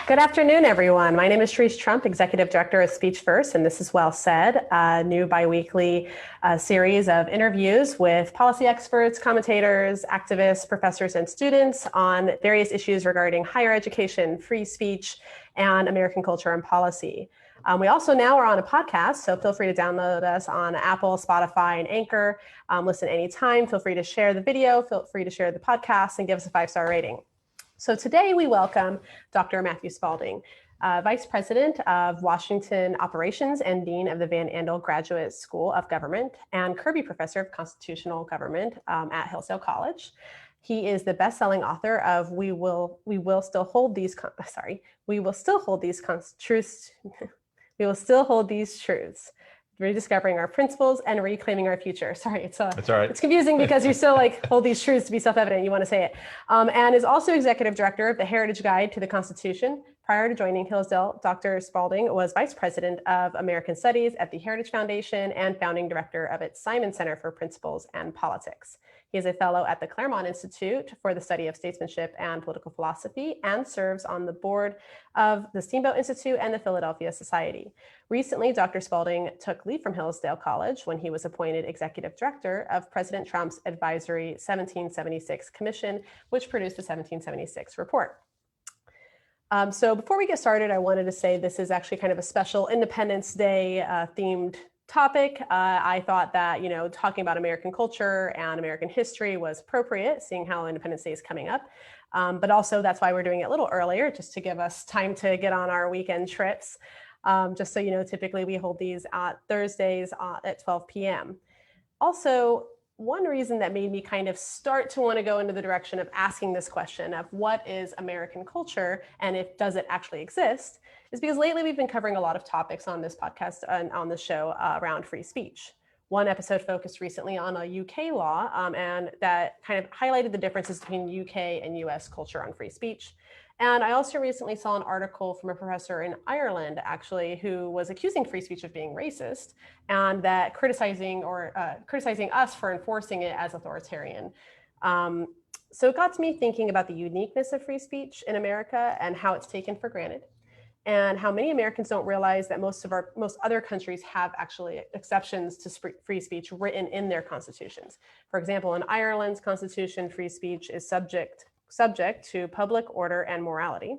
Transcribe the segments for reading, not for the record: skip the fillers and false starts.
Good afternoon, everyone. My name is Therese Trump, Executive Director of Speech First, and this is Well Said, a new biweekly series of interviews with policy experts, commentators, activists, professors, and students on various issues regarding higher education, free speech, and American culture and policy. We also now are on a podcast, so feel free to download us on Apple, Spotify, and Anchor. Listen anytime. Feel free to share the video, feel free to share the podcast, and give us a 5-star rating. So today we welcome Dr. Matthew Spalding, Vice President of Washington Operations and Dean of the Van Andel Graduate School of Government and Kirby Professor of Constitutional Government at Hillsdale College. He is the best-selling author of We Will Still Hold These Truths. Rediscovering our principles and reclaiming our future. Sorry, it's all right. It's confusing because you still hold these truths to be self-evident. You want to say it. And is also executive director of the Heritage Guide to the Constitution. Prior to joining Hillsdale, Dr. Spalding was vice president of American Studies at the Heritage Foundation and founding director of its Simon Center for Principles and Politics. He is a fellow at the Claremont Institute for the Study of Statesmanship and Political Philosophy and serves on the board of the Steamboat Institute and the Philadelphia Society. Recently, Dr. Spalding took leave from Hillsdale College when he was appointed executive director of President Trump's advisory 1776 Commission, which produced the 1776 report. So before we get started, I wanted to say this is actually kind of a special Independence Day themed topic. I thought that, talking about American culture and American history was appropriate, seeing how Independence Day is coming up. But also that's why we're doing it a little earlier, just to give us time to get on our weekend trips. Just so you know, typically we hold these at Thursdays at 12 p.m. Also, one reason that made me kind of start to want to go into the direction of asking this question of what is American culture and does it actually exist is because lately we've been covering a lot of topics on this podcast and on the show around free speech. One episode focused recently on a UK law and that kind of highlighted the differences between UK and US culture on free speech. And I also recently saw an article from a professor in Ireland, actually, who was accusing free speech of being racist and that criticizing us for enforcing it as authoritarian. So it got to me thinking about the uniqueness of free speech in America and how it's taken for granted, and how many Americans don't realize that most other countries have actually exceptions to free speech written in their constitutions. For example, in Ireland's constitution, free speech is subject to public order and morality.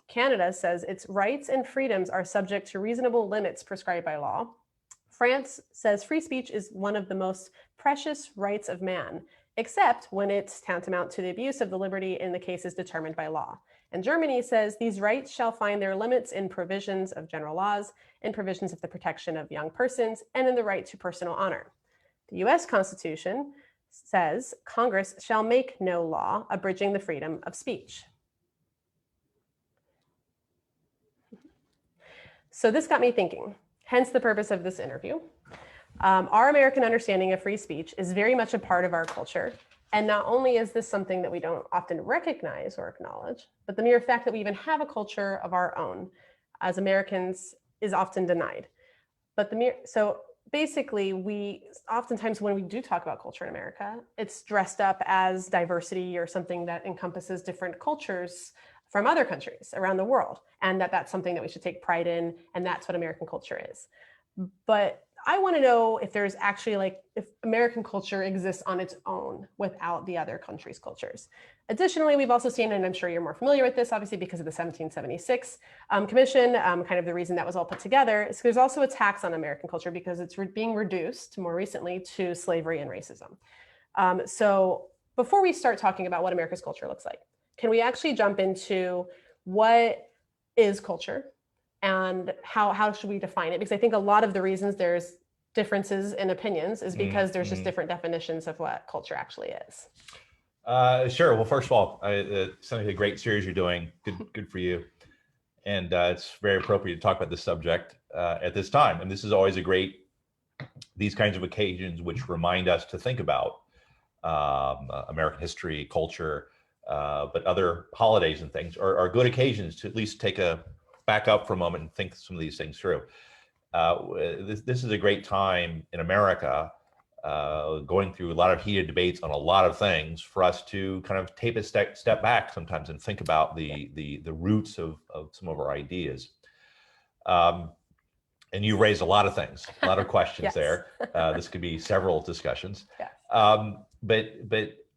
Canada says its rights and freedoms are subject to reasonable limits prescribed by law. France says free speech is one of the most precious rights of man, except when it's tantamount to the abuse of the liberty in the cases determined by law. And Germany says these rights shall find their limits in provisions of general laws, in provisions of the protection of young persons, and in the right to personal honor. The US Constitution says Congress shall make no law abridging the freedom of speech. So this got me thinking, hence the purpose of this interview. Our American understanding of free speech is very much a part of our culture. And not only is this something that we don't often recognize or acknowledge, but the mere fact that we even have a culture of our own as Americans is often denied. So basically, we oftentimes, when we do talk about culture in America, it's dressed up as diversity or something that encompasses different cultures from other countries around the world, and that's something that we should take pride in, and that's what American culture is. But I want to know if there's actually if American culture exists on its own without the other countries' cultures. Additionally, we've also seen, and I'm sure you're more familiar with this, obviously because of the 1776 Commission, kind of the reason that was all put together, is there's also attacks on American culture because it's being reduced more recently to slavery and racism. So before we start talking about what America's culture looks like, can we actually jump into what is culture? And how should we define it? Because I think a lot of the reasons there's differences in opinions is because there's just different definitions of what culture actually is. Sure. Well, first of all, it sounds like a great series you're doing. Good for you. And it's very appropriate to talk about this subject at this time. And this is always these kinds of occasions which remind us to think about American history, culture, but other holidays and things are good occasions to at least back up for a moment and think some of these things through. This is a great time in America going through a lot of heated debates on a lot of things, for us to kind of take a step back sometimes and think about the roots of some of our ideas. And you raised a lot of things, a lot of questions Yes. there. This could be several discussions. Yes. But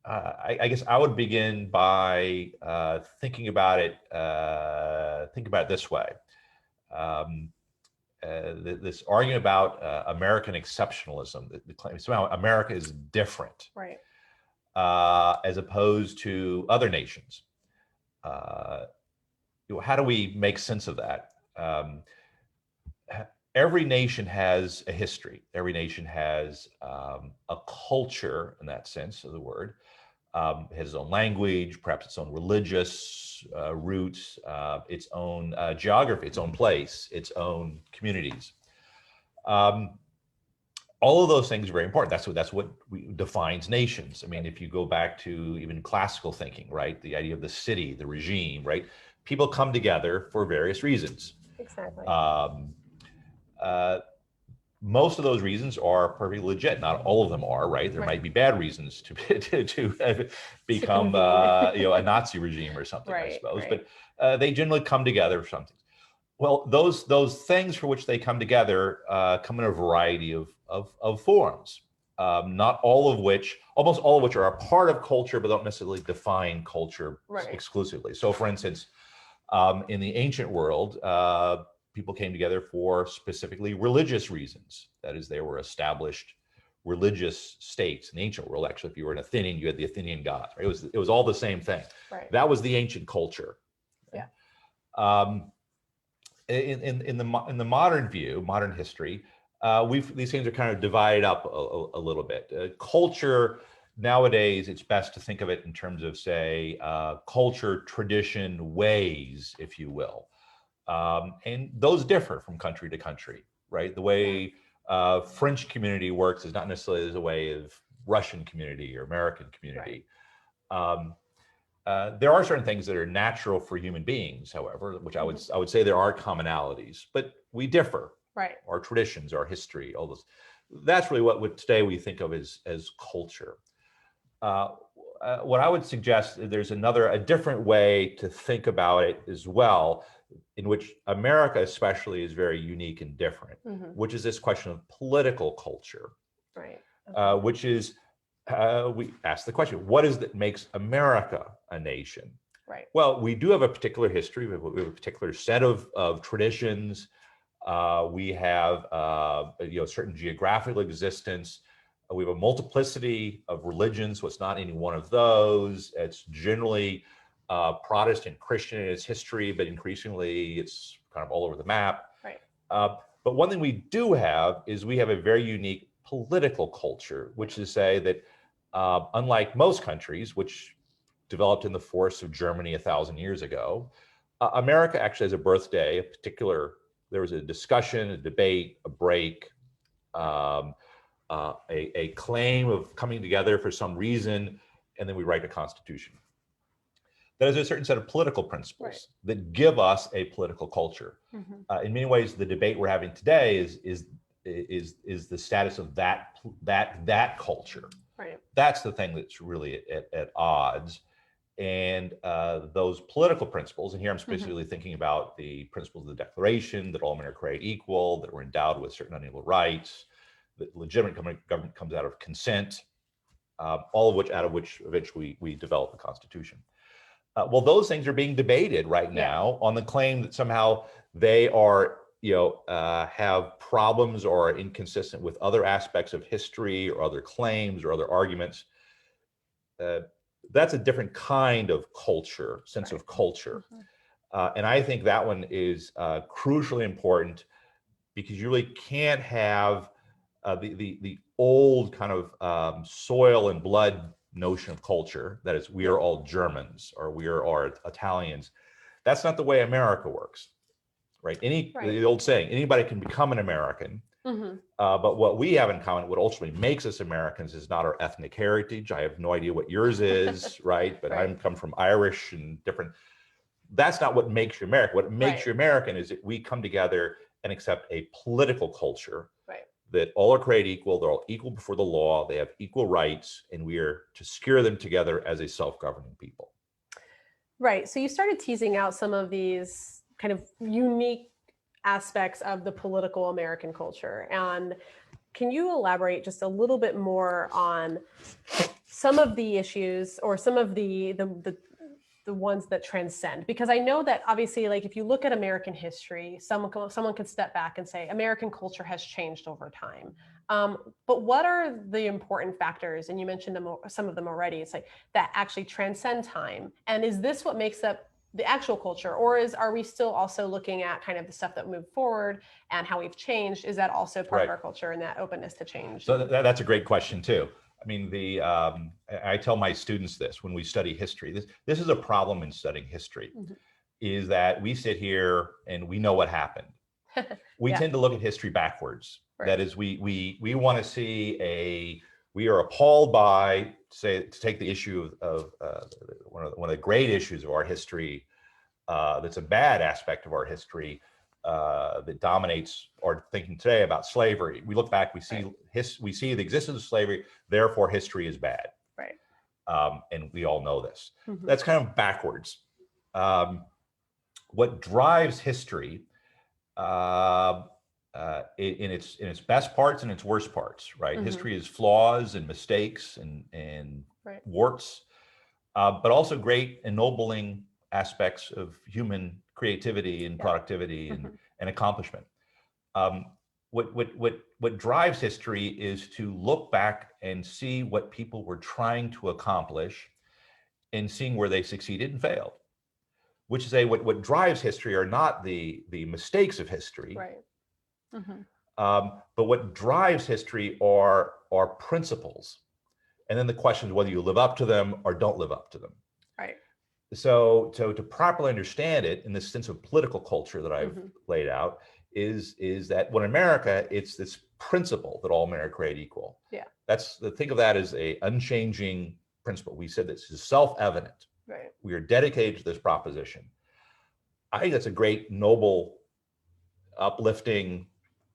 I guess I would begin by thinking about it. Think about it this way: this argument about American exceptionalism, the claim somehow America is different, right, as opposed to other nations. How do we make sense of that? Every nation has a history. Every nation has a culture, in that sense of the word. It has its own language, perhaps its own religious roots, its own geography, its own place, its own communities. All of those things are very important. That's what defines nations. I mean, if you go back to even classical thinking, right? The idea of the city, the regime, right? People come together for various reasons. Exactly. Most of those reasons are perfectly legit. Not all of them are, right? There might be bad reasons to become, a Nazi regime or something, I suppose. But they generally come together for something. Well, those things for which they come together come in a variety of forms. Not all of which, almost all of which are a part of culture, but don't necessarily define culture exclusively. So, for instance, in the ancient world, people came together for specifically religious reasons. That is, they were established religious states in the ancient world. Actually, if you were an Athenian, you had the Athenian gods. Right? It was all the same thing. Right. That was the ancient culture. Yeah. In the modern view, modern history, these things are kind of divided up a little bit. Culture nowadays, it's best to think of it in terms of, say, culture, tradition, ways, if you will. And those differ from country to country, right? The way French community works is not necessarily the way of Russian community or American community. Right. There are certain things that are natural for human beings, however, which I would say there are commonalities, but we differ. Right. Our traditions, our history, all those. That's really what today we think of as culture. What I would suggest, there's a different way to think about it as well, in which America especially is very unique and different, which is this question of political culture. Right. Which is, we ask the question, what is that makes America a nation? Right. Well, we do have a particular history. We have a particular set of traditions. We have certain geographical existence. We have a multiplicity of religions, so it's not any one of those. It's generally Protestant, Christian in its history, but increasingly it's kind of all over the map. Right. But one thing we do have is we have a very unique political culture, which is to say that unlike most countries, which developed in the forests of Germany 1,000 years ago, America actually has a birthday, there was a discussion, a debate, a break, a claim of coming together for some reason, and then we write a constitution. That is a certain set of political principles that give us a political culture. In many ways, the debate we're having today is the status of that culture. Right. That's the thing that's really at odds. And those political principles, and here I'm specifically thinking about the principles of the Declaration, that all men are created equal, that we're endowed with certain unalienable rights, that legitimate government comes out of consent, all of which eventually we develop the Constitution. Well, those things are being debated right now on the claim that somehow they are, have problems or are inconsistent with other aspects of history or other claims or other arguments. That's a different kind of culture, sense of culture. And I think that one is crucially important, because you really can't have the old kind of soil and blood notion of culture, that is, we are all Germans or we are all Italians. That's not the way America works, right? The old saying, anybody can become an American, but what we have in common, what ultimately makes us Americans, is not our ethnic heritage. I have no idea what yours is, right? But I come from Irish and different. That's not what makes you American. What makes you American is that we come together and accept a political culture that all are created equal, they're all equal before the law, they have equal rights, and we are to secure them together as a self-governing people. Right. So you started teasing out some of these kind of unique aspects of the political American culture. And can you elaborate just a little bit more on some of the issues or some of the ones that transcend? Because I know that obviously, like if you look at American history, someone could step back and say American culture has changed over time. But what are the important factors? And you mentioned some of them already. It's like that actually transcend time. And is this what makes up the actual culture, or are we still also looking at kind of the stuff that moved forward and how we've changed? Is that also part of our culture and that openness to change? So that's a great question too. I mean, I tell my students this when we study history. This is a problem in studying history, is that we sit here and we know what happened. We tend to look at history backwards. Right. That is, we want to see we are appalled by, to take the issue of one of the great issues of our history, that's a bad aspect of our history, that dominates our thinking today about slavery. We look back, we see we see the existence of slavery, therefore history is bad. Right. And we all know this. That's kind of backwards. What drives history, in its best parts and its worst parts, right? History is flaws and mistakes and warts, but also great ennobling aspects of human creativity and productivity and accomplishment. What drives history is to look back and see what people were trying to accomplish and seeing where they succeeded and failed. Which is what drives history are not the mistakes of history, but what drives history are principles. And then the question is whether you live up to them or don't live up to them. Right. So to properly understand it in the sense of political culture that I've laid out is that when America, it's this principle that all men are created equal. Yeah. Think of that as a unchanging principle. We said this is self-evident. Right. We are dedicated to this proposition. I think that's a great, noble, uplifting,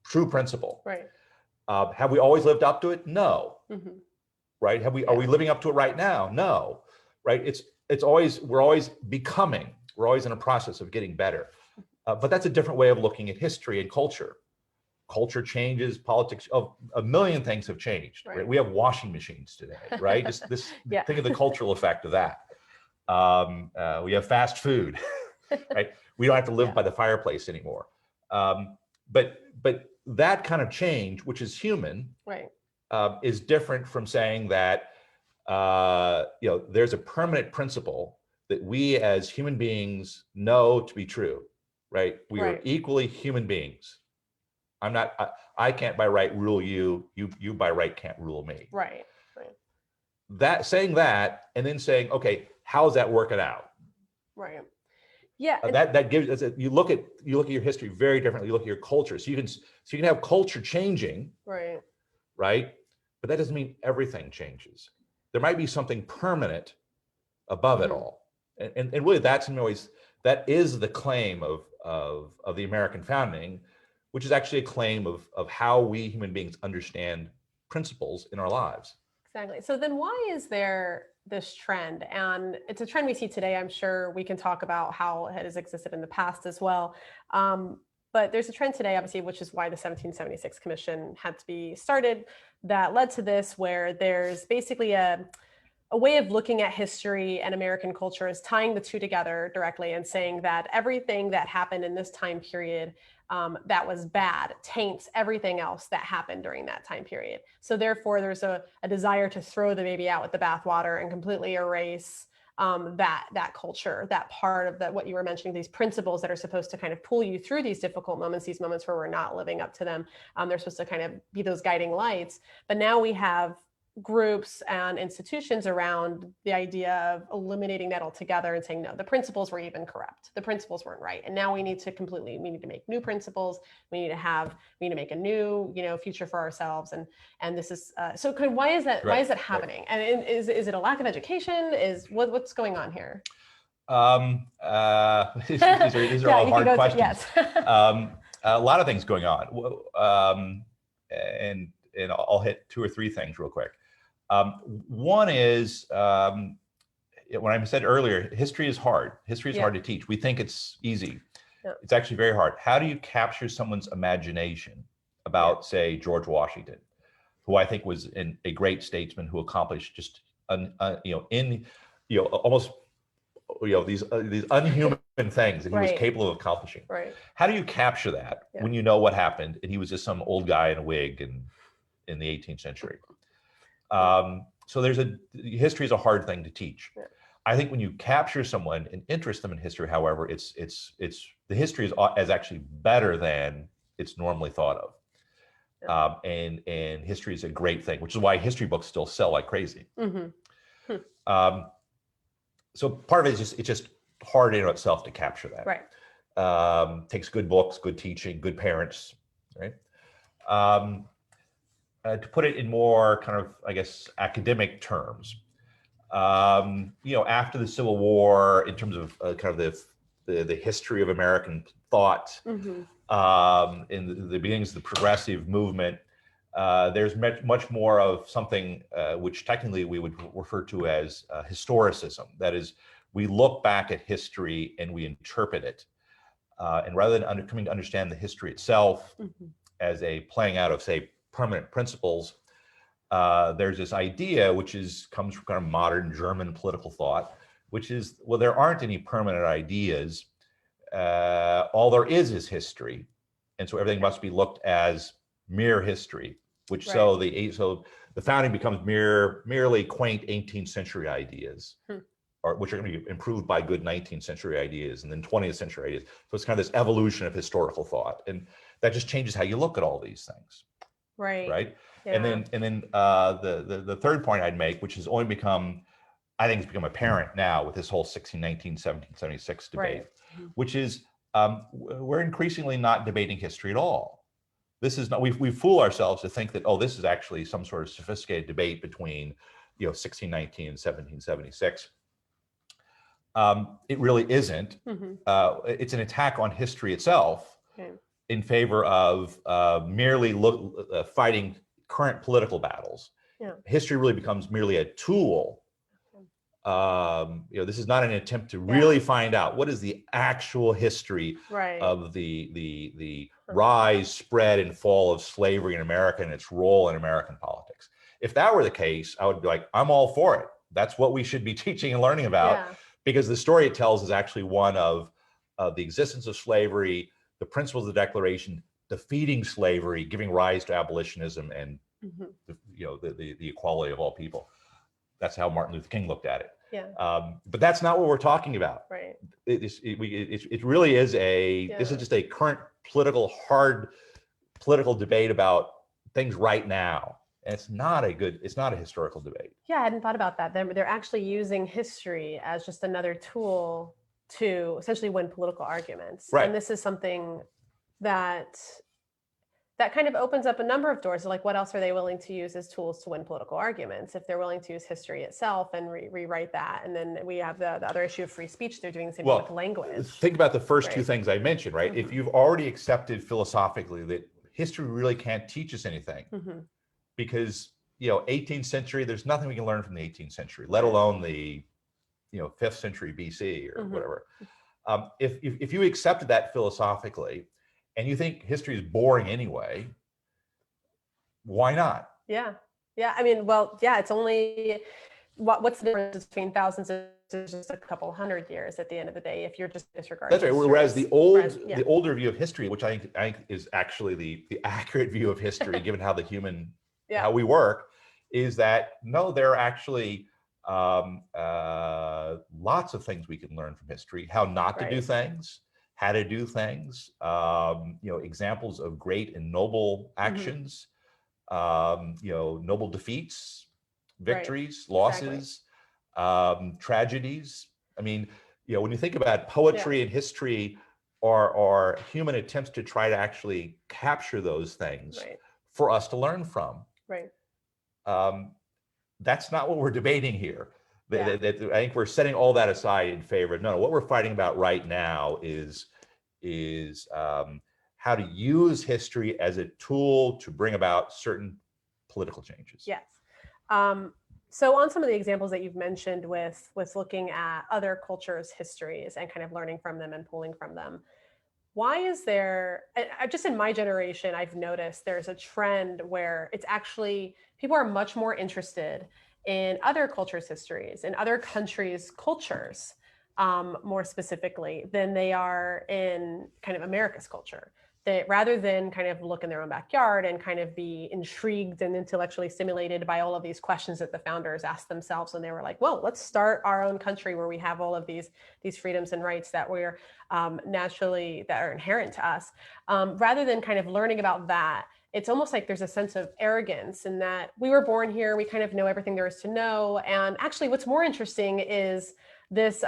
true principle. Right. Have we always lived up to it? No. Right? Are we living up to it right now? No. Right? We're always becoming. We're always in a process of getting better. But that's a different way of looking at history and culture. Culture changes, politics, a million things have changed. Right? We have washing machines today, right? Think of the cultural effect of that. We have fast food, right? We don't have to live by the fireplace anymore. But that kind of change, which is human, is different from saying that there's a permanent principle that we as human beings know to be true, right? We are equally human beings. I can't by right rule you. You by right can't rule me. Right. Saying that and then saying, okay, how's that working out? Right. Yeah. That gives you look at your history very differently. You look at your culture. So you can have culture changing. Right. But that doesn't mean everything changes. There might be something permanent above it all. And really that is the claim of the American founding, which is actually a claim of how we human beings understand principles in our lives. Exactly. So then why is there this trend? And it's a trend we see today. I'm sure we can talk about how it has existed in the past as well. But there's a trend today, obviously, which is why the 1776 Commission had to be started, that led to this, where there's basically a way of looking at history and American culture is tying the two together directly and saying that everything that happened in this time period that was bad taints everything else that happened during that time period. So therefore, there's a desire to throw the baby out with the bathwater and completely erase that culture, that part of what you were mentioning, these principles that are supposed to kind of pull you through these difficult moments, these moments where we're not living up to them. They're supposed to kind of be those guiding lights. But now we have groups and institutions around the idea of eliminating that altogether and saying, no, the principles were even corrupt. The principles weren't right. And now we need to make new principles. We need to make a new, future for ourselves. And this is, so kind of, why is that happening? And is it a lack of education? What's going on here? These are all hard questions. Yes. A lot of things going on. and I'll hit 2 or 3 things real quick. One is, when I said earlier, history is hard. History is hard to teach. We think it's easy. It's actually very hard. How do you capture someone's imagination about, say, George Washington, who I think was a great statesman who accomplished just, almost, these unhuman things that he was capable of accomplishing. How do you capture that when you know what happened and he was just some old guy in a wig in the 18th century? So history is a hard thing to teach. I think when you capture someone and interest them in history, however, the history is actually better than it's normally thought of. And history is a great thing, which is why history books still sell like crazy. So part of it is it's just hard in itself to capture that. Takes good books, good teaching, good parents, right? To put it in more kind of, I guess, academic terms, after the Civil War, in terms of kind of the history of American thought, in the beginnings of the progressive movement, there's much more of something which technically we would refer to as historicism. That is, we look back at history and we interpret it. And rather than coming to understand the history itself as a playing out of, say, permanent principles, there's this idea which comes from kind of modern German political thought, which is, well, there aren't any permanent ideas. All there is history, and so everything must be looked as mere history. So the founding becomes merely quaint 18th century ideas, which are going to be improved by good 19th century ideas and then 20th century ideas. So it's kind of this evolution of historical thought, and that just changes how you look at all these things. Right. Yeah. And then the third point I'd make, which has only become, I think, it's become apparent now with this whole 1619, 1776 debate, which is we're increasingly not debating history at all. This is not, we fool ourselves to think that, oh, this is actually some sort of sophisticated debate between 1619 and 1776. It really isn't. It's an attack on history itself. In favor of merely fighting current political battles. History really becomes merely a tool. This is not an attempt to really find out what is the actual history of the rise, spread, and fall of slavery in America and its role in American politics. If that were the case, I would be like, I'm all for it. That's what we should be teaching and learning about, because the story it tells is actually one of the existence of slavery, the principles of the Declaration, defeating slavery, giving rise to abolitionism, and the equality of all people. That's how Martin Luther King looked at it. But that's not what we're talking about. It really is this is just a current hard political debate about things right now. And it's not a historical debate. Yeah, I hadn't thought about that. They're actually using history as just another tool to essentially win political arguments. And this is something that kind of opens up a number of doors. Like, what else are they willing to use as tools to win political arguments? If they're willing to use history itself and rewrite that, and then we have the other issue of free speech. They're doing the same thing with language. Think about the first 2 things I mentioned, right? If you've already accepted philosophically that history really can't teach us anything, because 18th century, there's nothing we can learn from the 18th century, let alone the 5th century BC or whatever. If you accepted that philosophically, and you think history is boring anyway, why not? Yeah. I mean, it's only, what's the difference between thousands of just a couple hundred years at the end of the day, if you're just disregarding. That's right. Whereas the older view of history, which I think is actually the accurate view of history, given how how we work, is that no, there are actually lots of things we can learn from history, how not to do things, how to do things, examples of great and noble actions, noble defeats, victories, losses, tragedies. I mean, when you think about poetry and history are human attempts to try to actually capture those things for us to learn from. That's not what we're debating here. I think we're setting all that aside in favor of, no, what we're fighting about right now is how how to use history as a tool to bring about certain political changes. Yes. So on some of the examples that you've mentioned with looking at other cultures' histories and kind of learning from them and pulling from them, why is there, just in my generation, I've noticed there's a trend where it's actually, people are much more interested in other cultures' histories, in other countries' cultures, more specifically, than they are in kind of America's culture. That rather than kind of look in their own backyard and kind of be intrigued and intellectually stimulated by all of these questions that the founders asked themselves when they were like, well, let's start our own country where we have all of these freedoms and rights that we're naturally, that are inherent to us. Rather than kind of learning about that, it's almost like there's a sense of arrogance in that we were born here, we kind of know everything there is to know. And actually what's more interesting is this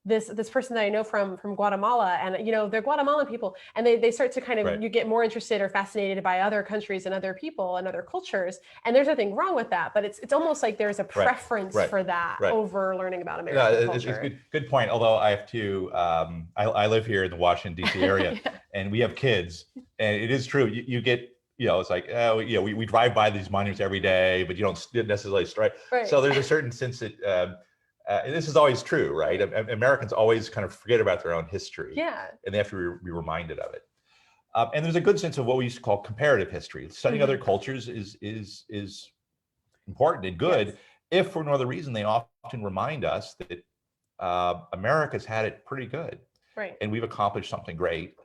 this person that I know from Guatemala, and they're Guatemalan people, and they start to kind of, right, you get more interested or fascinated by other countries and other people and other cultures, and there's nothing wrong with that, but it's almost like there's a preference for that over learning about American culture. It's good point. Although I have to, I live here in the Washington D.C. area, yeah, and we have kids, and it is true. You get, it's like, we drive by these monuments every day, but you don't necessarily strike. Right. So there's a certain sense that. And this is always true, right? Americans always kind of forget about their own history, yeah, and they have to be reminded of it. And there's a good sense of what we used to call comparative history. Studying other cultures is important and good, yes, if for no other reason they often remind us that America's had it pretty good, right? And we've accomplished something great,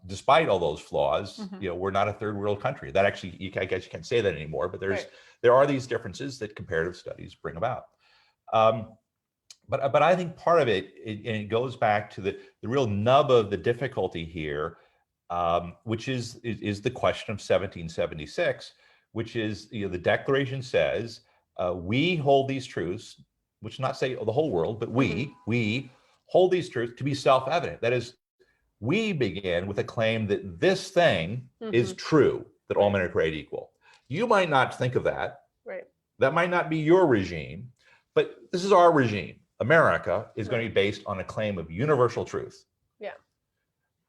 despite all those flaws. We're not a third world country. That actually, I guess you can't say that anymore. But there are these differences that comparative studies bring about. But I think part of it, and it goes back to the real nub of the difficulty here, which is the question of 1776, which is, the Declaration says, we hold these truths, which not say the whole world, but we hold these truths to be self-evident. That is, we begin with a claim that this thing is true, that all men are created equal. You might not think of that. Right. That might not be your regime, but this is our regime. America is going to be based on a claim of universal truth. Yeah.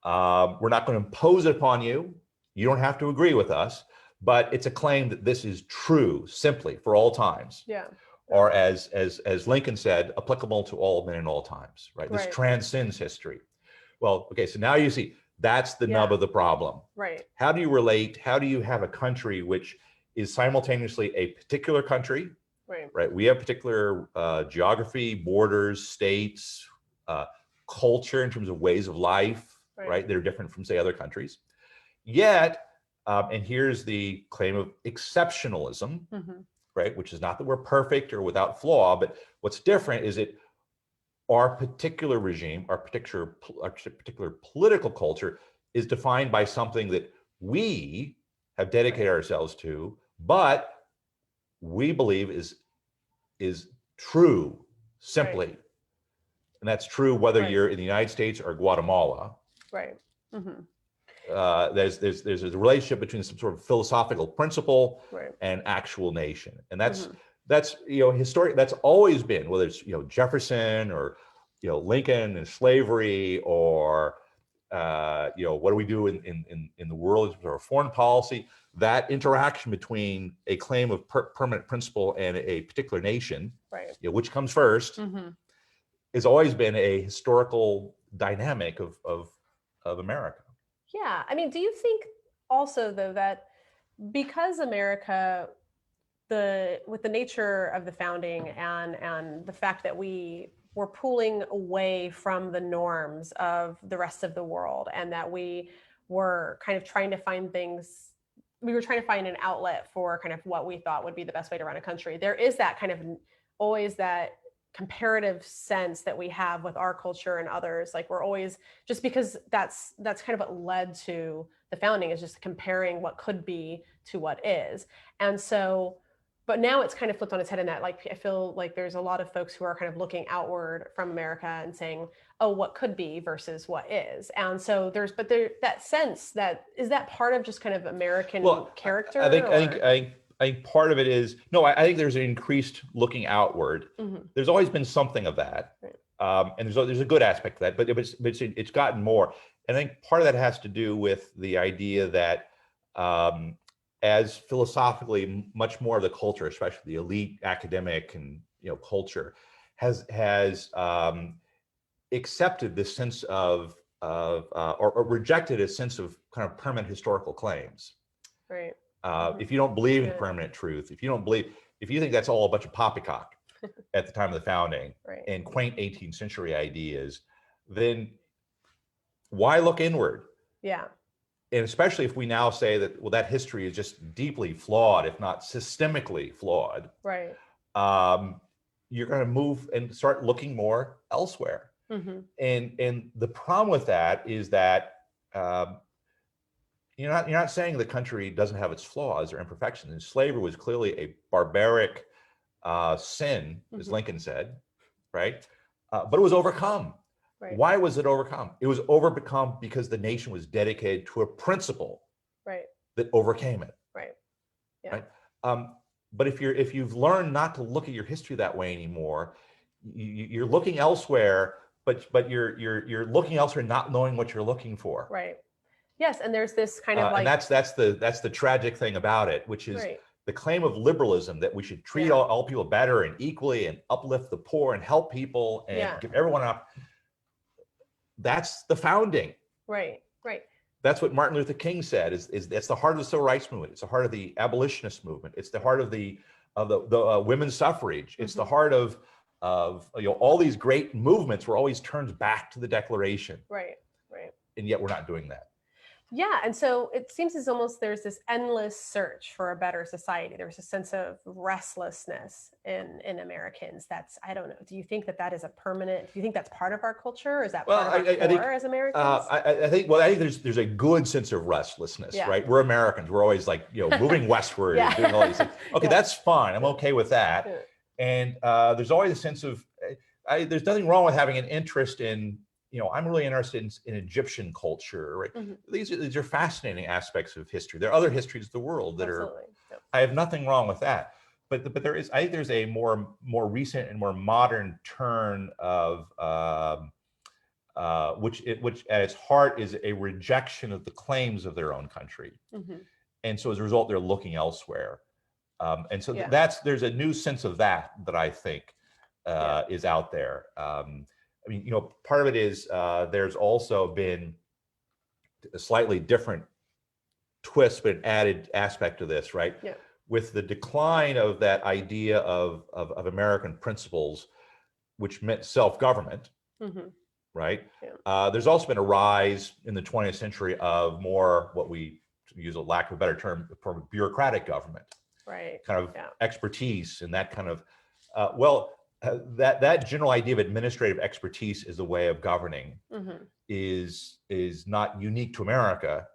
We're not going to impose it upon you. You don't have to agree with us, but it's a claim that this is true, simply, for all times. Yeah. Or as Lincoln said, applicable to all men in all times, right? This transcends history. Well, okay, so now you see, that's the nub of the problem. Right. How do you relate? How do you have a country which is simultaneously a particular country? Right. We have particular geography, borders, states, culture in terms of ways of life, right? That are different from, say, other countries. Yet, and here's the claim of exceptionalism, right? Which is not that we're perfect or without flaw, but what's different is that our particular regime, our particular political culture is defined by something that we have dedicated ourselves to, but we believe is true, simply. Right. And that's true whether you're in the United States or Guatemala. Right. There's a relationship between some sort of philosophical principle and actual nation. And that's historic. That's always been, whether it's Jefferson or Lincoln and slavery, or what do we do in the world or foreign policy. That interaction between a claim of permanent principle and a particular nation, which comes first, has always been a historical dynamic of America. Yeah, I mean, do you think also, though, that because America, with the nature of the founding and the fact that we were pulling away from the norms of the rest of the world, and that we were kind of trying to find things, we were trying to find an outlet for kind of what we thought would be the best way to run a country. There is that kind of always that comparative sense that we have with our culture and others. Like, we're always, just because that's kind of what led to the founding, is just comparing what could be to what is. And so, but now it's kind of flipped on its head in that, like, I feel like there's a lot of folks who are kind of looking outward from America and saying, oh, what could be versus what is. And so there's that sense that, is that part of just kind of American character? I think part of it is, I think there's an increased looking outward. There's always been something of that. And there's a good aspect to that, but it's gotten more. And I think part of that has to do with the idea that as philosophically much more of the culture, especially the elite academic and culture, has accepted this sense of or rejected a sense of kind of permanent historical claims. Right. If you don't believe in permanent truth, if you think that's all a bunch of poppycock at the time of the founding and quaint 18th century ideas, then why look inward? Yeah. And especially if we now say that, well, that history is just deeply flawed, if not systemically flawed. Right. You're going to move and start looking more elsewhere. And the problem with that is that you're not saying the country doesn't have its flaws or imperfections. And slavery was clearly a barbaric sin, as Lincoln said, right? But it was overcome. Right. Why was it overcome? It was overcome because the nation was dedicated to a principle that overcame it. Right. Yeah. Right? But if you've learned not to look at your history that way anymore, you're looking elsewhere, but you're looking elsewhere, not knowing what you're looking for. Right. Yes, and there's this kind of like, and that's the tragic thing about it, which is the claim of liberalism that we should treat all people better and equally and uplift the poor and help people and give everyone up. That's the founding. Right. Right. That's what Martin Luther King said. Is that's the heart of the civil rights movement. It's the heart of the abolitionist movement. It's the heart of the women's suffrage. It's the heart of all these great movements were always turned back to the Declaration. Right. Right. And yet we're not doing that. Yeah, and so it seems as almost there's this endless search for a better society. There's a sense of restlessness in Americans. That's, I don't know. Do you think that is a permanent? Do you think that's part of our culture? Or is that part of our core as Americans? I think there's a good sense of restlessness, right? We're Americans. We're always like moving westward and doing all these things. Okay, that's fine. I'm okay with that. Yeah. And there's always a sense of there's nothing wrong with having an interest in. I'm really interested in Egyptian culture, right? These are fascinating aspects of history. There are other histories of the world that are, I have nothing wrong with that. But I think there's a more recent and more modern turn of, which at its heart is a rejection of the claims of their own country. And so as a result, they're looking elsewhere. And so there's a new sense of that I think is out there. I mean, part of it is there's also been a slightly different twist, but an added aspect to this, right? Yeah. With the decline of that idea of American principles, which meant self-government, right? Yeah. There's also been a rise in the 20th century of more what we use a lack of a better term for bureaucratic government, right? Kind of expertise and that kind of, that general idea of administrative expertise as a way of governing is not unique to America.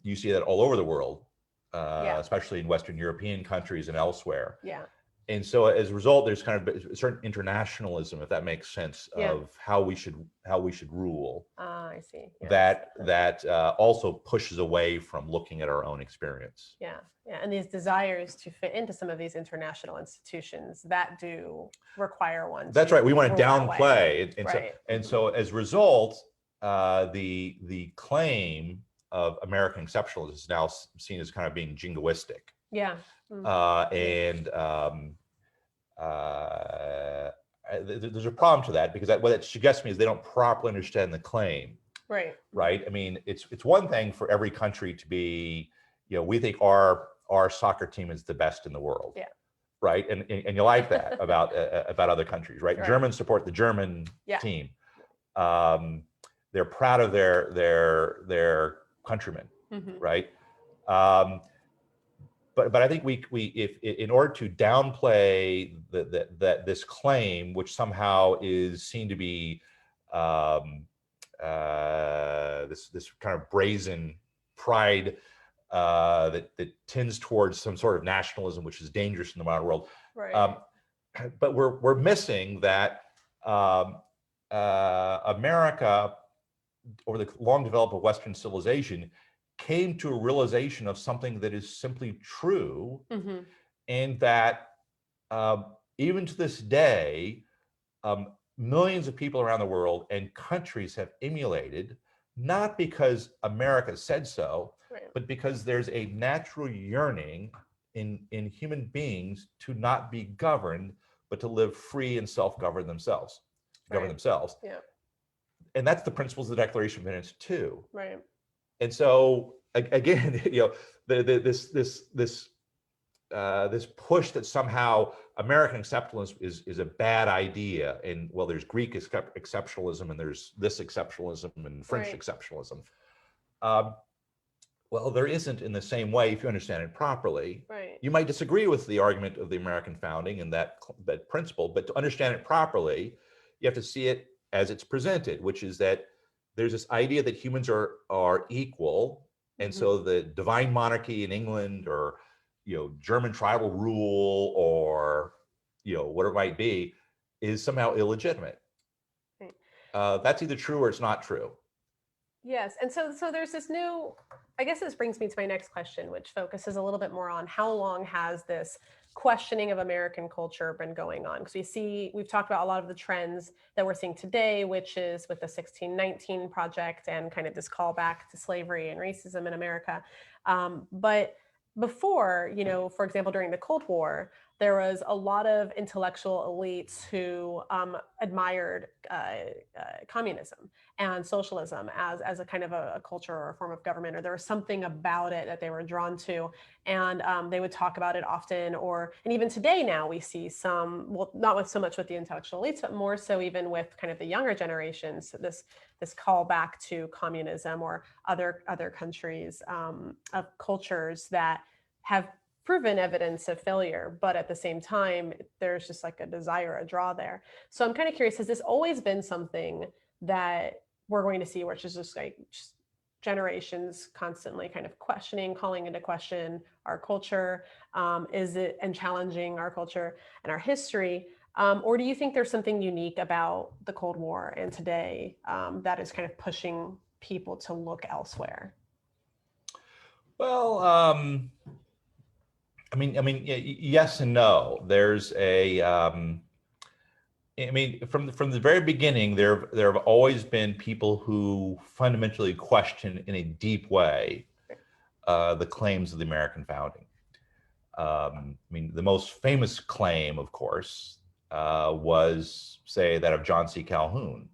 You see that all over the world, especially in Western European countries and elsewhere. Yeah. And so as a result, there's kind of a certain internationalism, if that makes sense, of how we should rule. I see. Yes. That also pushes away from looking at our own experience. Yeah, yeah, and these desires to fit into some of these international institutions that do require one. That's right. We want to downplay, and so as a result, the claim of American exceptionalism is now seen as kind of being jingoistic. Yeah. There's a problem to that because what it suggests to me is they don't properly understand the claim. Right. Right. I mean, it's one thing for every country to be, we think our soccer team is the best in the world. Yeah. Right. And you like that about other countries, right? Germans support the German team. They're proud of their countrymen, right? But I think if in order to downplay that this claim, which somehow is seen to be this kind of brazen pride that tends towards some sort of nationalism, which is dangerous in the modern world. Right. But we're missing that America, over the long development of Western civilization, came to a realization of something that is simply true, and that even to this day, millions of people around the world and countries have emulated, not because America said so, but because there's a natural yearning in human beings to not be governed, but to live free and self-govern themselves, govern themselves. Yeah. And that's the principles of the Declaration of Independence too. Right. And so again, this push that somehow American exceptionalism is a bad idea, and well, there's Greek exceptionalism and there's this exceptionalism and French exceptionalism. Well, there isn't in the same way if you understand it properly. Right. You might disagree with the argument of the American founding and that principle, but to understand it properly, you have to see it as it's presented, which is that there's this idea that humans are equal, and so the divine monarchy in England, or German tribal rule, or whatever it might be, is somehow illegitimate. Right. That's either true or it's not true. Yes, and so there's this new, I guess this brings me to my next question, which focuses a little bit more on how long has this questioning of American culture been going on? Because we've talked about a lot of the trends that we're seeing today, which is with the 1619 Project and kind of this callback to slavery and racism in America. But before, for example, during the Cold War, there was a lot of intellectual elites who admired communism and socialism as a kind of a culture or a form of government, or there was something about it that they were drawn to, and they would talk about it often. And even today now we see some, well, not with so much with the intellectual elites, but more so even with kind of the younger generations, this call back to communism or other countries of cultures that have proven evidence of failure, but at the same time, there's just like a desire, a draw there. So I'm kind of curious, has this always been something that we're going to see, which is just like generations constantly kind of questioning, calling into question our culture, and challenging our culture and our history? Or do you think there's something unique about the Cold War and today that is kind of pushing people to look elsewhere? Well, I mean, yes and no. There's from the very beginning, there have always been people who fundamentally question in a deep way the claims of the American founding. The most famous claim, of course, was, say, that of John C. Calhoun,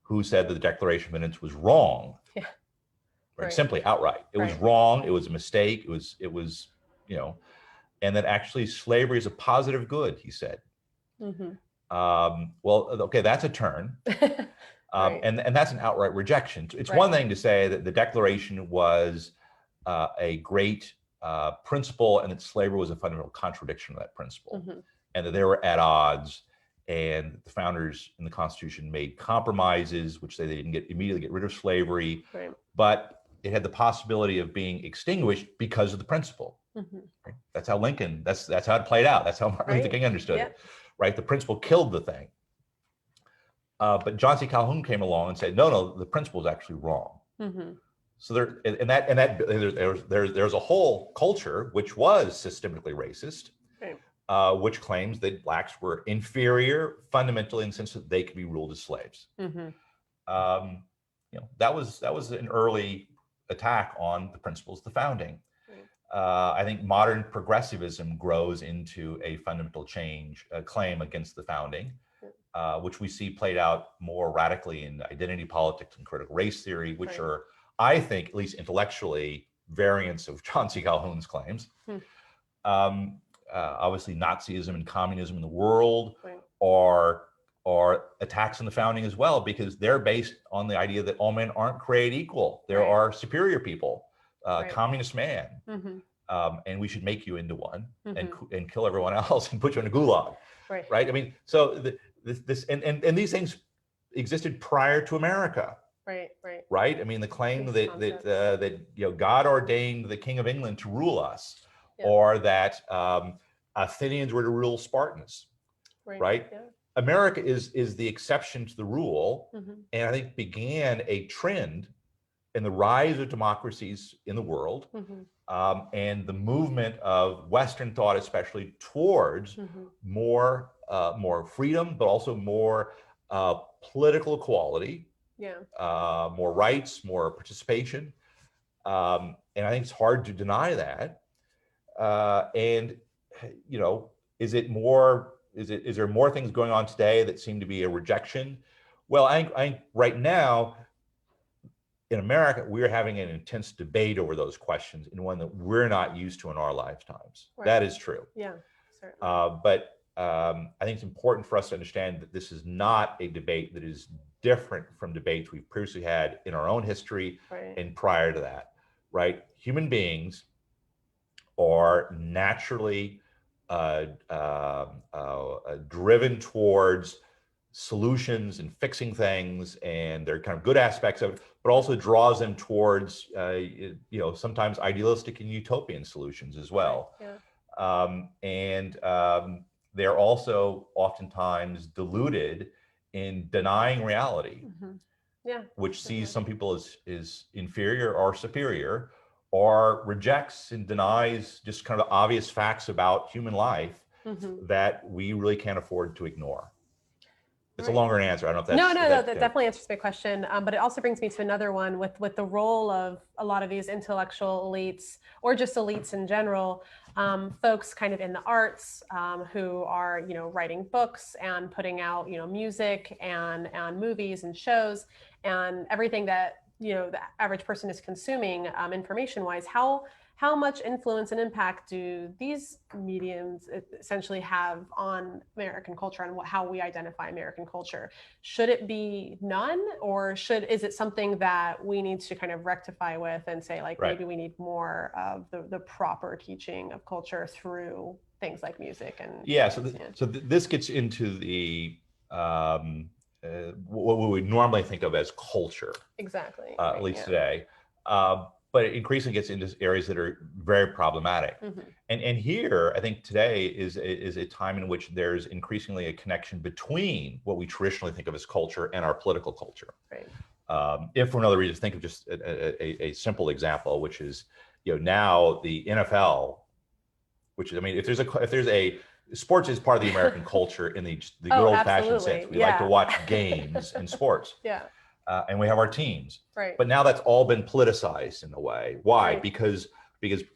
who said that the Declaration of Independence was wrong. Yeah. Right. Simply outright. It was wrong. It was a mistake. It was, and that actually slavery is a positive good, he said. Well, okay, that's a turn. And that's an outright rejection. It's one thing to say that the Declaration was a great principle and that slavery was a fundamental contradiction of that principle, and that they were at odds, and the founders in the Constitution made compromises, which they didn't immediately get rid of slavery, but it had the possibility of being extinguished because of the principle. Right? That's how Lincoln, that's how it played out. That's how Martin Luther King understood it, right? The principle killed the thing. But John C. Calhoun came along and said, no, the principle is actually wrong. So there's a whole culture which was systemically racist, which claims that blacks were inferior fundamentally in the sense that they could be ruled as slaves. That was an early attack on the principles of the founding. I think modern progressivism grows into a fundamental claim against the founding, which we see played out more radically in identity politics and critical race theory, which are, I think, at least intellectually, variants of John C. Calhoun's claims. Obviously, Nazism and communism in the world are attacks on the founding as well, because they're based on the idea that all men aren't created equal. There are superior people, communist man, and we should make you into one and kill everyone else and put you in a gulag. Right. I mean, so this and these things existed prior to America. Right. I mean, the claim that God ordained the King of England to rule us, or that Athenians were to rule Spartans. Right. America is the exception to the rule, and I think began a trend in the rise of democracies in the world, and the movement of Western thought, especially towards more freedom, but also more political equality, Yeah. more rights, more participation. And I think it's hard to deny that. And, you know, is there more things going on today that seem to be a rejection? Well, I think right now in America, we're having an intense debate over those questions, and one that we're not used to in our lifetimes. Right. That is true. Yeah, certainly. But I think it's important for us to understand that this is not a debate that is different from debates we've previously had in our own history and prior to that, right? Human beings are naturally driven towards solutions and fixing things, and they're kind of good aspects of it, but also draws them towards, you know, sometimes idealistic and utopian solutions as well. They're also oftentimes deluded in denying reality, which sees some people as inferior or superior, or rejects and denies just kind of obvious facts about human life that we really can't afford to ignore. It's a longer answer. I don't know if that's... No, that definitely answers my question. But it also brings me to another one with the role of a lot of these intellectual elites, or just elites in general, folks kind of in the arts who are, you know, writing books and putting out, you know, music and movies and shows and everything that, you know, the average person is consuming information-wise. How much influence and impact do these mediums essentially have on American culture and how we identify American culture? Should it be none, or is it something that we need to kind of rectify with and say, like, maybe we need more of the proper teaching of culture through things like music and... So this gets into the what we would normally think of as culture. Exactly. At least today. But it increasingly gets into areas that are very problematic. And here, I think today is a time in which there's increasingly a connection between what we traditionally think of as culture and our political culture. If for another reason, think of just a simple example, which is, you know, now the NFL, which is, I mean, if there's a sports is part of the American culture in the good old-fashioned sense. We like to watch games and sports. And we have our teams. But now that's all been politicized in a way. Why? Because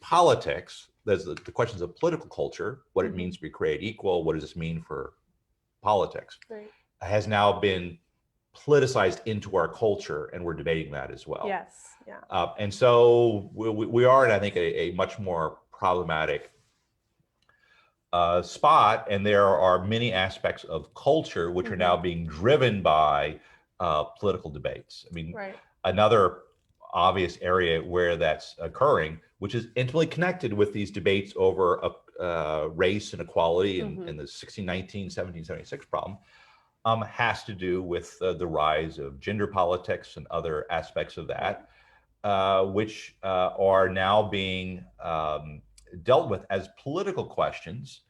politics, there's the questions of political culture, what it means to be created equal, what does this mean for politics, has now been politicized into our culture, and we're debating that as well. And so we are in, I think, a much more problematic spot, and there are many aspects of culture which are now being driven by political debates. I mean, another obvious area where that's occurring, which is intimately connected with these debates over race and equality and the 1619, 1776 problem, has to do with the rise of gender politics and other aspects of that, which are now being dealt with as political questions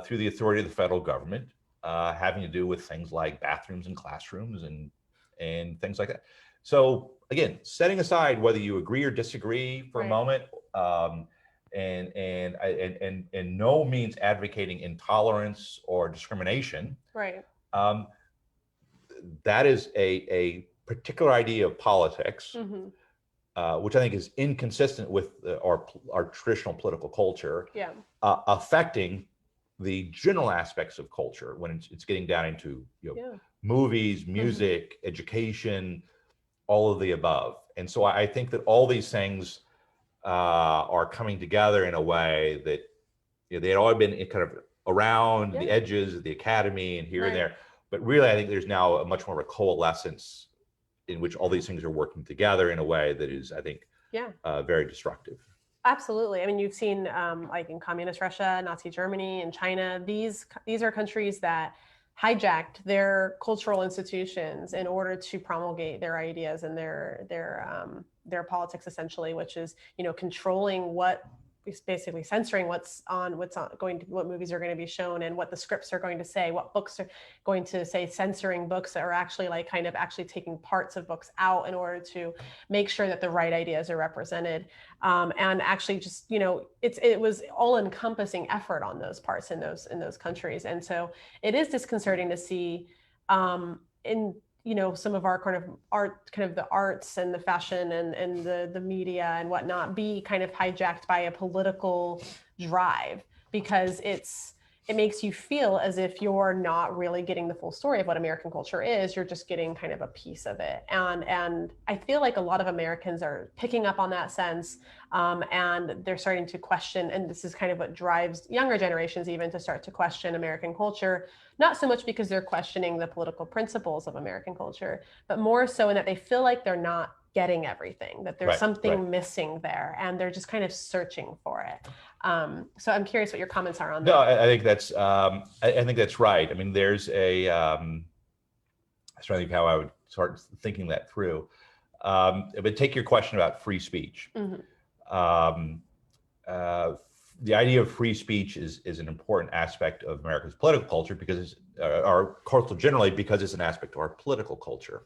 through the authority of the federal government, having to do with things like bathrooms and classrooms and things like that. So again, setting aside whether you agree or disagree for a moment, and no means advocating intolerance or discrimination. That is a particular idea of politics, which I think is inconsistent with our traditional political culture, affecting the general aspects of culture when it's getting down into, you know, movies, music, education, all of the above. And so I think that all these things are coming together in a way that, you know, they had all been kind of around the edges of the academy and here and there. But really, I think there's now a much more of a coalescence in which all these things are working together in a way that is, I think, very destructive. Absolutely. I mean, you've seen like in communist Russia, Nazi Germany, and China, these are countries that hijacked their cultural institutions in order to promulgate their ideas and their politics, essentially, which is, you know, controlling what, basically censoring what movies are going to be shown and what the scripts are going to say, what books are going to say, censoring books that are actually like kind of actually taking parts of books out in order to make sure that the right ideas are represented. And actually just, you know, it was all encompassing effort on those parts in those countries. And so it is disconcerting to see in some of our kind of art, kind of the arts and the fashion and the media and whatnot, be kind of hijacked by a political drive, because it makes you feel as if you're not really getting the full story of what American culture is. You're just getting kind of a piece of it. And I feel like a lot of Americans are picking up on that sense, and they're starting to question, and this is kind of what drives younger generations even to start to question American culture, not so much because they're questioning the political principles of American culture, but more so in that they feel like they're not getting everything, that there's something missing there, and they're just kind of searching for it. So I'm curious what your comments are on that. No, I think that's I think that's right. I mean, there's a I'm trying to think how I would start thinking that through. But take your question about free speech. The idea of free speech is an important aspect of America's political culture, because our culture generally, because it's an aspect of our political culture.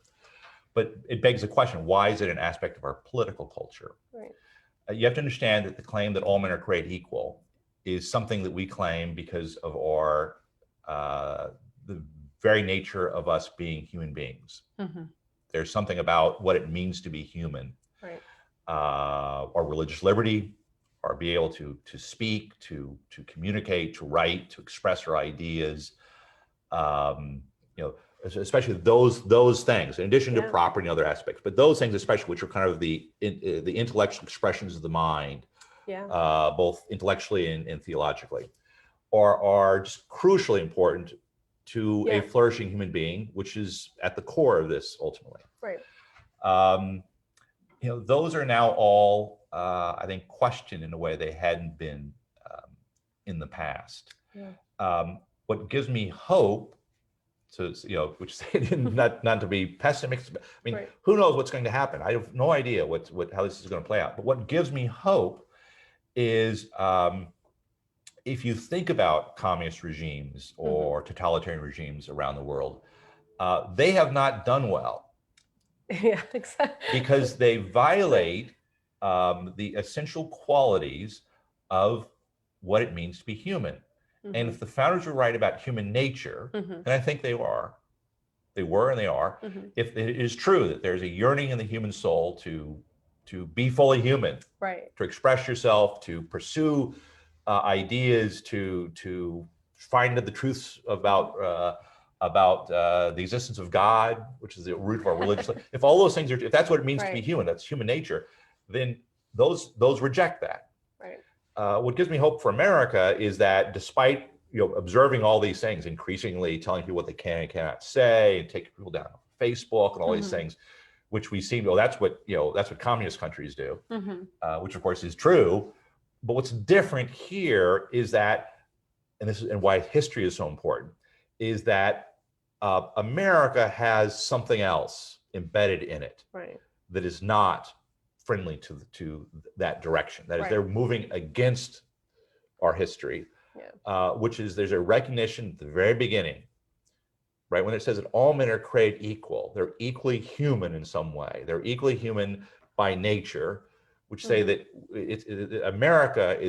But it begs the question, why is it an aspect of our political culture? Right. You have to understand that the claim that all men are created equal is something that we claim because of our the very nature of us being human beings. There's something about what it means to be human. Right. Our religious liberty, our be able to speak, to communicate, to write, to express our ideas, especially those things, in addition to property and other aspects, but those things especially, which are kind of the intellectual expressions of the mind, both intellectually and theologically, are just crucially important to a flourishing human being, which is at the core of this ultimately. Right. Those are now all, I think, questioned in a way they hadn't been in the past. What gives me hope, which not to be pessimistic. I mean, who knows what's going to happen? I have no idea how this is going to play out. But what gives me hope is, if you think about communist regimes or totalitarian regimes around the world, they have not done well. Yeah, exactly. Because they violate the essential qualities of what it means to be human. And if the founders were right about human nature, and I think they were and they are, if it is true that there's a yearning in the human soul to be fully human, to express yourself, to pursue ideas, to find the truths about the existence of God, which is the root of our religious life. If all those things if that's what it means to be human, that's human nature, then those reject that. What gives me hope for America is that despite observing all these things, increasingly telling people what they can and cannot say, and taking people down on Facebook and all these things, which we seem that's what communist countries do, which of course is true. But what's different here is that, and why history is so important, is that America has something else embedded in it that is not friendly to that direction. That is, they're moving against our history, which is, there's a recognition at the very beginning, right, when it says that all men are created equal. They're equally human in some way. They're equally human by nature, which say that America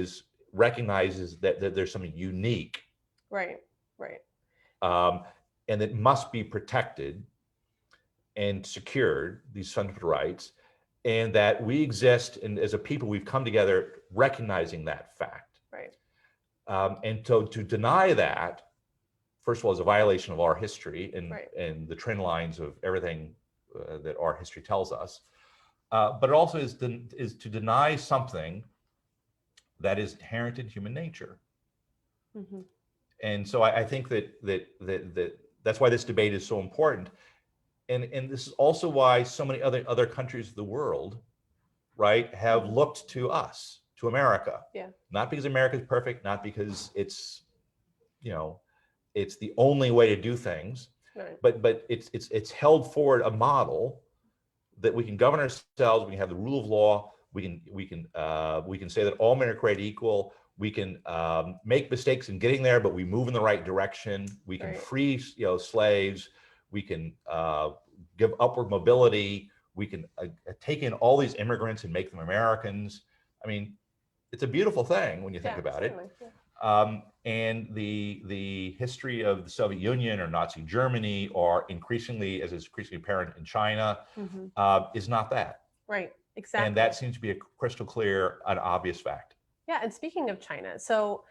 recognizes that there's something unique. And it must be protected and secured, these fundamental rights, and that we exist, and as a people, we've come together recognizing that fact. And so to deny that, first of all, is a violation of our history and the trend lines of everything that our history tells us. But it also is to deny something that is inherent in human nature. And so I think that's why this debate is so important. And this is also why so many other countries of the world, have looked to us, to America. Not because America is perfect, not because it's the only way to do things, but it's held forward a model that we can govern ourselves. We can have the rule of law. We can say that all men are created equal. We can make mistakes in getting there, but we move in the right direction. We can free slaves. We can give upward mobility. We can take in all these immigrants and make them Americans. I mean, it's a beautiful thing when you think about it. And the history of the Soviet Union or Nazi Germany, or increasingly, as is increasingly apparent in China, is not that. Right, exactly. And that seems to be a crystal clear, an obvious fact. Yeah, and speaking of China, so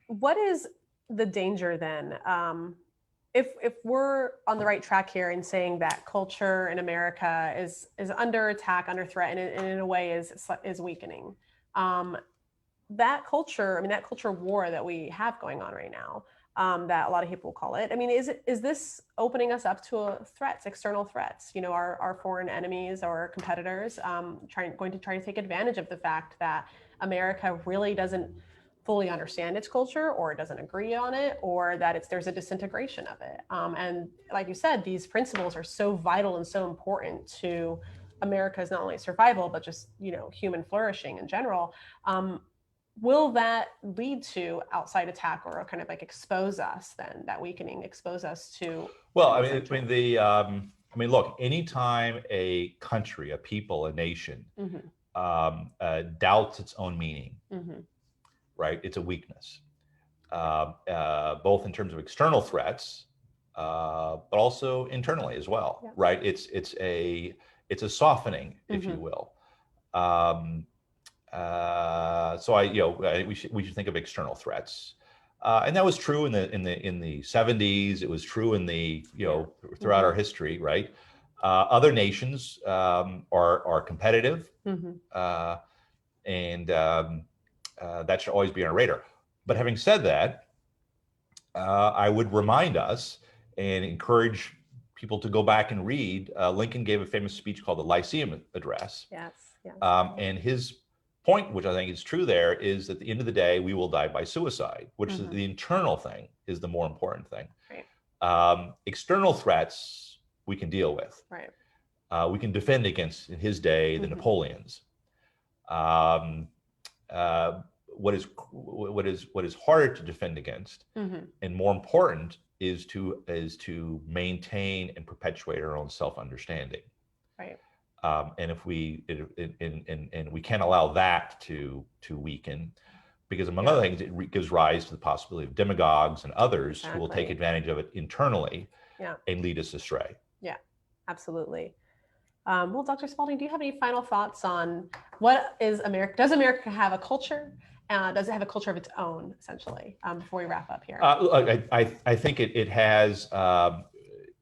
what is the danger then? If we're on the right track here in saying that culture in America is under attack, under threat, and in a way is weakening, that culture, I mean, that culture war that we have going on right now, that a lot of people call it. I mean, is this opening us up to threats, external threats? You know, our foreign enemies or competitors going to try to take advantage of the fact that America really doesn't fully understand its culture, or doesn't agree on it, or that there's a disintegration of it. And like you said, these principles are so vital and so important to America's not only survival, but just, you know, human flourishing in general. Will that lead to outside attack, or kind of like expose us then, that weakening, expose us to? Well, I mean, look, anytime a country, a people, a nation doubts its own meaning, right, it's a weakness, both in terms of external threats, but also internally as well, right? It's a softening, if you will. So we should think of external threats, and that was true in the 70s. It was true in throughout our history, right? Other nations are competitive, and that should always be on our radar. But having said that, I would remind us and encourage people to go back and read. Lincoln gave a famous speech called the Lyceum Address. Yes. And his point, which I think is true there, is at the end of the day, we will die by suicide, which is the internal thing is the more important thing. Right. External threats we can deal with. Right. We can defend against, in his day, the Napoleons. What is harder to defend against, and more important, is to maintain and perpetuate our own self-understanding. Right. And if we can't allow that to weaken, because among other things, it gives rise to the possibility of demagogues and others who will take advantage of it internally and lead us astray. Yeah, absolutely. Well, Dr. Spalding, do you have any final thoughts on what is America? Does America have a culture? Does it have a culture of its own, essentially, before we wrap up here? I think it has,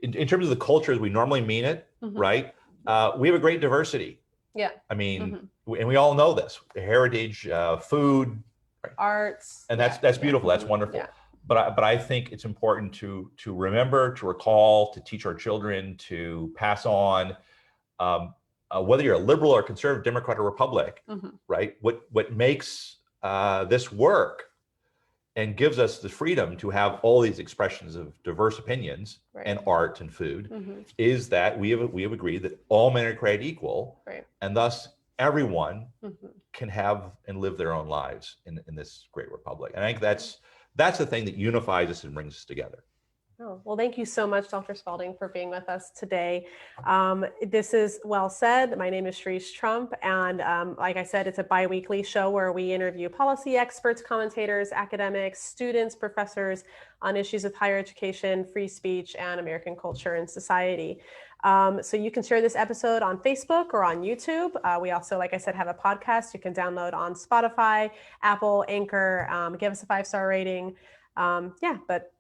in terms of the culture as we normally mean it, right? We have a great diversity. Yeah. I mean, and we all know this: heritage, food, arts, and that's beautiful. That's wonderful. Yeah. But I think it's important to remember, to recall, to teach our children, to pass on, whether you're a liberal or conservative, Democrat or Republic, right? What makes this work and gives us the freedom to have all these expressions of diverse opinions and art and food is that we have agreed that all men are created equal, and thus everyone can have and live their own lives in this great republic. And I think that's the thing that unifies us and brings us together. Oh, well, thank you so much, Dr. Spalding, for being with us today. This is Well Said. My name is Sharice Trump, and like I said, it's a bi-weekly show where we interview policy experts, commentators, academics, students, professors on issues of higher education, free speech, and American culture and society. So you can share this episode on Facebook or on YouTube. We also, like I said, have a podcast you can download on Spotify, Apple, Anchor. Give us a 5-star rating. But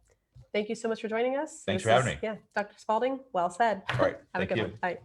thank you so much for joining us. Thanks for having me. Yeah, Dr. Spalding, well said. All right. Have a good one. Bye.